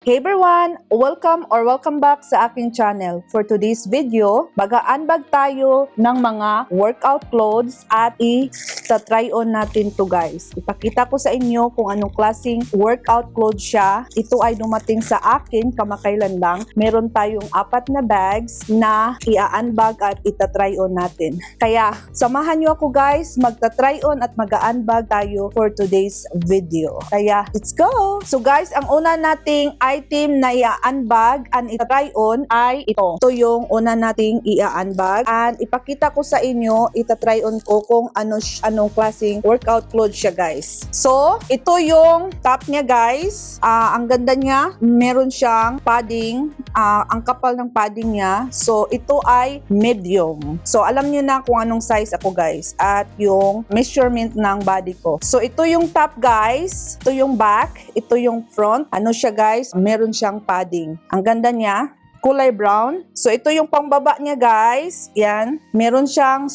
Hey everyone! Welcome back sa aking channel. For today's video, mag-unbag tayo ng mga workout clothes at i-try on natin to guys. Ipakita ko sa inyo kung anong klaseng workout clothes siya. Ito ay dumating sa akin kamakailan lang. Meron tayong 4 na bags na i-unbag at ita-try on natin. Kaya samahan nyo ako guys, magta-try on at mag-unbag tayo for today's video. Kaya let's go! So guys, ang una nating item na i-unbag and i-try on ay ito. Ito yung una nating i-unbag and ipakita ko sa inyo, ita-try on ko kung anong klaseng workout clothes siya guys. So, ito yung top niya guys. Ang ganda niya, meron siyang padding, ang kapal ng padding niya. So, ito ay medium. So, alam niyo na kung anong size ako guys at yung measurement ng body ko. So, ito yung top guys, ito yung back, ito yung front. Ano siya guys? Meron siyang padding. Ang ganda niya, kulay brown. So, ito yung pangbaba niya guys. Yan. Meron siyang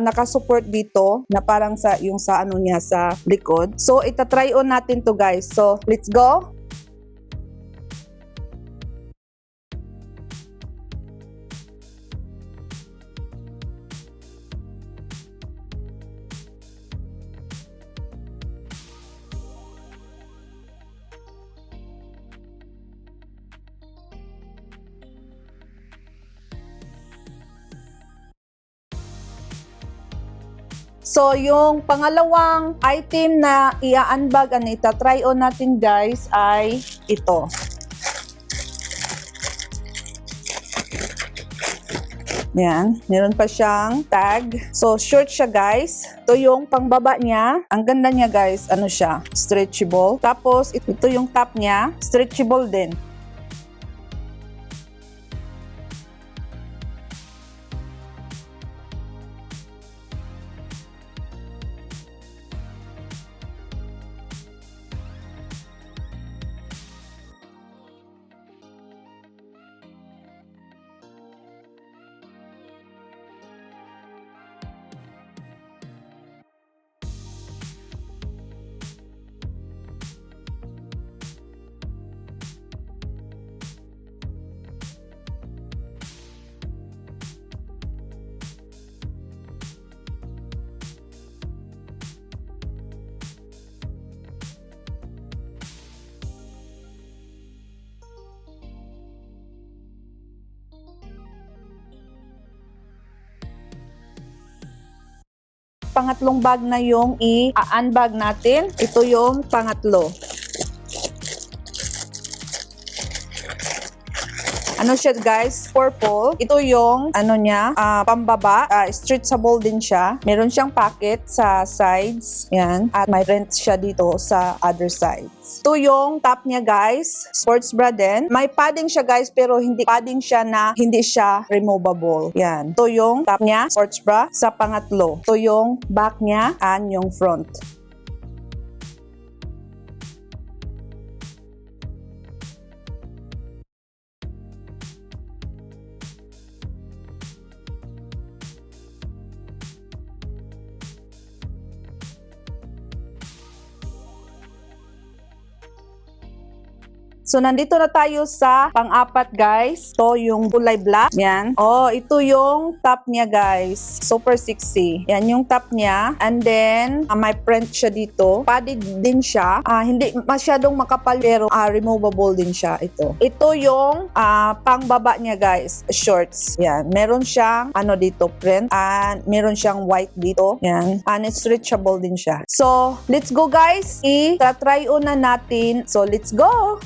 nakasupport dito na parang sa ano niya sa likod. So, itatry on natin to guys. So, let's go. So, yung pangalawang item na i-unbag and ita-try on natin guys ay ito. Yan. Meron pa siyang tag. So, short siya guys. Ito yung pangbaba niya. Ang ganda niya guys. Ano siya? Stretchable. Tapos, ito yung top niya. Stretchable din. Pangatlong bag na yung i-unbag natin. Ito yung pangatlo. Ano siya guys? Purple. Ito yung ano niya, pambaba. Stretchable din siya. Meron siyang pocket sa sides. Yan. At may rent siya dito sa other sides. Ito yung top niya guys. Sports bra din. May padding siya guys pero hindi padding siya na hindi siya removable. Yan. Ito yung top niya. Sports bra. Sa pangatlo. Ito yung back niya and yung front. So, nandito na tayo sa pang-apat, guys. Ito yung kulay black. Yan. Oh, ito yung top niya, guys. Super sexy. Yan yung top niya. And then, may print siya dito. Padded din siya. Hindi masyadong makapal, pero removable din siya. Ito yung pang-baba niya, guys. Shorts. Yan. Meron siyang, dito, print. And meron siyang white dito. Yan. And it's stretchable din siya. So, let's go, guys. I-try on na natin. So, let's go!